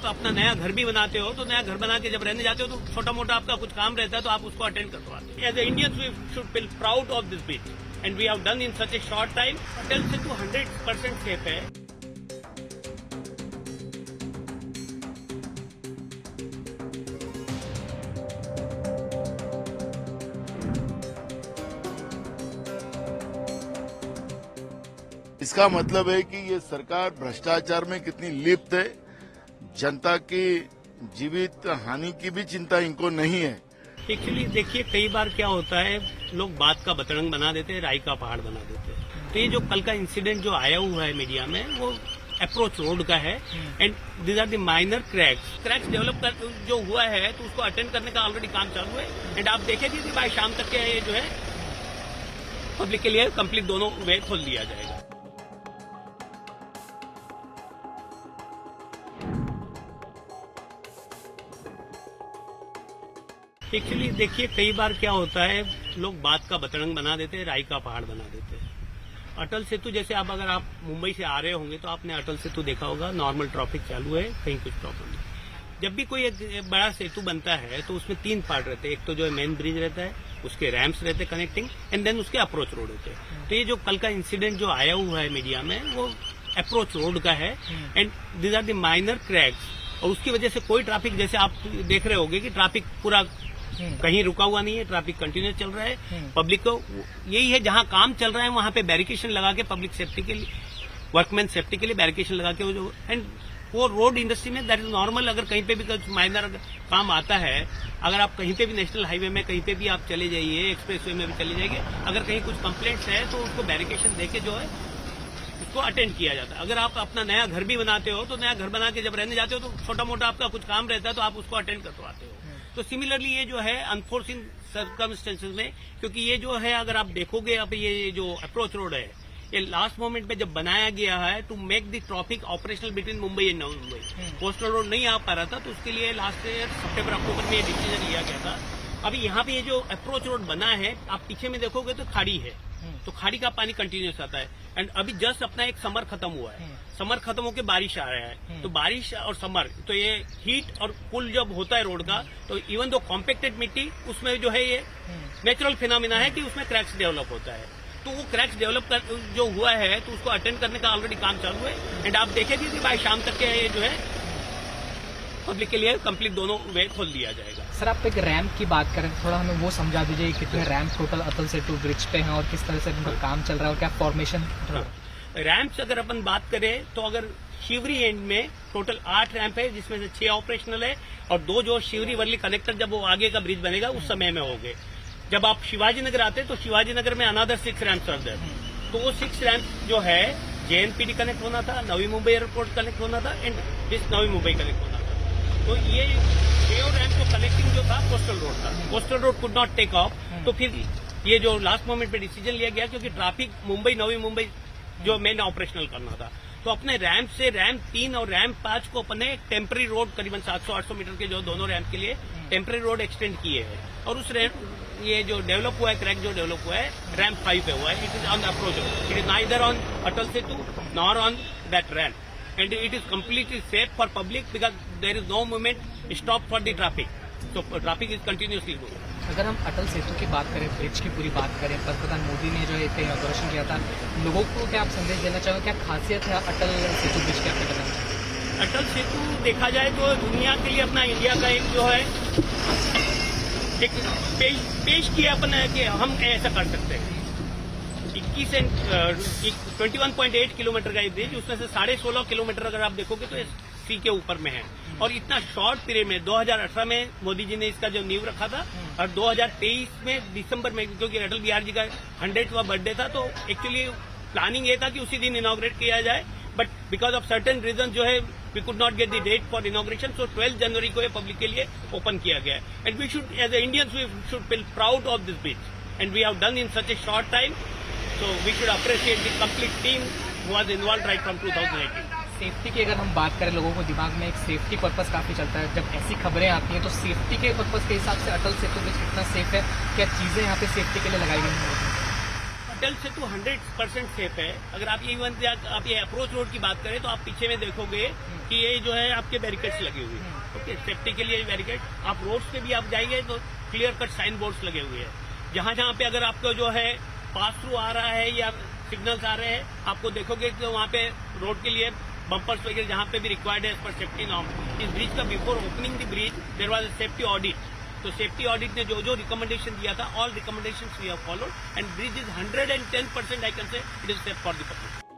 आप अपना नया घर भी बनाते हो तो नया घर बना के जब रहने जाते हो तो छोटा मोटा आपका कुछ काम रहता है तो आप उसको अटेंड करवाते हो। As a Indians we should feel proud of this beach and we have done in such a short time. Atal Setu 100% safe है। इसका मतलब है कि ये सरकार भ्रष्टाचार में कितनी लिप्त है, जनता की जीवित हानि की भी चिंता इनको नहीं है। एक्चुअली देखिए कई बार क्या होता है, लोग बात का बतरंग बना देते हैं, राई का पहाड़ बना देते हैं। तो ये जो कल का इंसिडेंट जो आया हुआ है मीडिया में वो अप्रोच रोड का है and these are the minor cracks develop कर जो हुआ है तो उसको अटेंड करने का ऑलरेडी काम चालू है एंड आप देखेंगे कि भाई शाम तक के ये जो है पब्लिक के लिए कंप्लीट दोनों वे खोल दिया जाएगा। एक्चुअली देखिए कई बार क्या होता है, लोग बात का बतरंग बना देते हैं, राई का पहाड़ बना देते हैं। अटल सेतु जैसे अगर आप मुंबई से आ रहे होंगे तो आपने अटल सेतु देखा होगा, नॉर्मल ट्रैफिक चालू है, कहीं कुछ प्रॉब्लम नहीं। जब भी कोई एक बड़ा सेतु बनता है तो उसमें 3 पार्ट रहते हैं। एक तो जो है मेन ब्रिज रहता है, उसके रैम्प्स रहते हैं कनेक्टिंग एंड देन उसके अप्रोच रोड होते हैं। तो ये जो कल का इंसिडेंट जो आया हुआ है मीडिया में वो अप्रोच रोड का है and these are the minor cracks. और उसकी वजह से कोई ट्रैफिक, जैसे आप देख रहे होंगे कि ट्रैफिक पूरा कहीं रुका हुआ नहीं है, ट्रैफिक कंटिन्यूस चल रहा है। पब्लिक को यही है, जहां काम चल रहा है वहां पे बैरिकेशन लगा के पब्लिक सेफ्टी के लिए, वर्कमैन सेफ्टी के लिए बैरिकेशन लगा के वो एंड वो रोड इंडस्ट्री में दैट इज नॉर्मल। अगर कहीं पे भी कुछ माइनर काम आता है, अगर आप कहीं पे भी नेशनल हाईवे में कहीं पे भी आप चले जाइए, एक्सप्रेसवे में भी चले जाइए, अगर कहीं कुछ कंप्लेंट्स है तो उसको बैरिकेशन देके जो है उसको अटेंड किया जाता है। अगर आप अपना नया घर भी बनाते हो तो नया घर बना के जब रहने जाते हो तो छोटा मोटा आपका कुछ काम रहता है तो आप उसको अटेंड करवाते हो। तो सिमिलरली ये जो है अनफोर्सिन सर्कमस्टेंसेस में, क्योंकि ये जो है अगर आप देखोगे अब ये जो अप्रोच रोड है ये लास्ट मोमेंट में जब बनाया गया है to make the traffic operational between Mumbai and Navi Mumbai. Coastal road नहीं आ पा रहा था तो उसके लिए लास्ट ईयर सितंबर अक्टूबर में ये डिसीजन लिया गया था। अभी यहाँ पे ये जो अप्रोच रोड बना है, आप पीछे में देखोगे तो खाड़ी है, तो खाड़ी का पानी कंटिन्यूस आता है एंड अभी जस्ट अपना एक समर खत्म हुआ है। समर खत्म होकर बारिश आ रहा है, तो बारिश और समर तो ये हीट और कूल जब होता है रोड का तो इवन दो कॉम्पैक्टेड मिट्टी उसमें जो है ये नेचुरल फिनोमिना है कि उसमें क्रैक्स डेवलप होता है। तो वो क्रैक्स डेवलप जो हुआ है तो उसको अटेंड करने का ऑलरेडी काम चालू है एंड आप देखेंगे कि भाई शाम तक के ये जो है पब्लिक के लिए कंप्लीट दोनों वे खोल दिया जाएगा। सर आप एक रैंप की बात करें, थोड़ा हमें वो समझा दीजिए कितने ramp total Atal Setu bridge पे हैं और किस तरह से उनका काम चल रहा है और क्या फॉर्मेशन। रैंप्स अगर अपन बात करें तो अगर शिवरी एंड में टोटल 8 रैंप है, जिसमें से 6 ऑपरेशनल है और 2 जो शिवरी वर्ली कनेक्टर जब वो आगे का ब्रिज बनेगा उस समय में हो गए। जब आप शिवाजी नगर आते हैं तो शिवाजी नगर में अनदर 6 रैंप्स आर देयर। तो वो 6 रैंप जो है JNPT कनेक्ट होना था, नवी मुंबई एयरपोर्ट कनेक्ट होना था and this Navi Mumbai connect होना था। तो ये रैंप को कनेक्टिंग जो था कोस्टल रोड था, coastal road could not take off. तो फिर ये जो लास्ट मोमेंट पे डिसीजन लिया गया क्योंकि ट्रैफिक मुंबई नवी मुंबई जो मेन ऑपरेशनल करना था, तो अपने रैंप से रैंप 3 और रैंप 5 को अपने टेम्पररी रोड करीबन 700-800 मीटर के जो दोनों रैंप के लिए टेम्पररी रोड एक्सटेंड किए हैं। और उस रैंप ये जो डेवलप हुआ है, क्रैक जो डेवलप हुआ है रैंप 5 पे हुआ है। It is on the approach, it is neither on Atal Setu nor on that ramp and it is completely safe for public because there is no movement stop for the traffic, तो traffic is continuously going. अगर हम अटल सेतु की बात करें, bridge की पूरी बात करें, प्रधान मोदी ने जो है इनॉग्रेशन किया था, लोगों को क्या आप संदेश देना चाहोगे, क्या खासियत है अटल सेतु ब्रिज की आपने बताया? अटल सेतु देखा जाए तो दुनिया के लिए अपना इंडिया का एक जो है एक पेश किया अपना कि हम ऐसा कर सकते हैं। 21.8 किलोमीटर का ये ब्रिज, उसमें से 16.5 किलोमीटर अगर आप देखोगे तो सी के ऊपर में है और इतना शॉर्ट पीरियड में 2018 में मोदी जी ने इसका जो नींव रखा था और 2023 में दिसंबर में, क्योंकि अटल बिहारी जी का 100वां बर्थडे था, तो एक्चुअली प्लानिंग ये था कि उसी दिन इनॉग्रेट किया जाए, but because of certain reason जो है we could not get the date for inauguration, so 12 जनवरी को ये पब्लिक के लिए ओपन किया गया है and we should as a Indians we should feel proud of this beach and we have done in such a short time, so we should appreciate the complete team who was involve right from 2018। Safety की अगर हम बात करें, लोगों को दिमाग में एक सेफ्टी पर्पस काफी चलता है, जब ऐसी खबरें आती हैं तो सेफ्टी के पर्पस के हिसाब से अटल सेतु ब्रिज कितना सेफ है, क्या चीजें यहाँ पे सेफ्टी के लिए लगाई गई हैं? अटल से तो 100% सेफ है। अगर आप ये आप ये अप्रोच रोड की बात करें तो आप पीछे में देखोगे कि ये जो है आपके बैरिकेड्स लगे हुए हैं। ओके, सेफ्टी के लिए बैरिकेड। आप रोड्स पे भी आप जाएंगे तो क्लियर कट साइन बोर्ड्स लगे हुए हैं। जहां जहां पे अगर आपको जो है पास थ्रू आ रहा है या सिग्नल्स आ रहे हैं, आपको देखोगे कि वहां पे रोड के लिए बम्पर्स वगैरह जहां पे भी रिक्वायर्ड है एज पर सेफ्टी नॉर्म। इस ब्रिज का before opening the bridge there was a safety audit. तो सेफ्टी ऑडिट ने जो जो रिकमेंडेशन दिया था, all recommendations we have followed and bridge is 110% I can say it is safe for the public.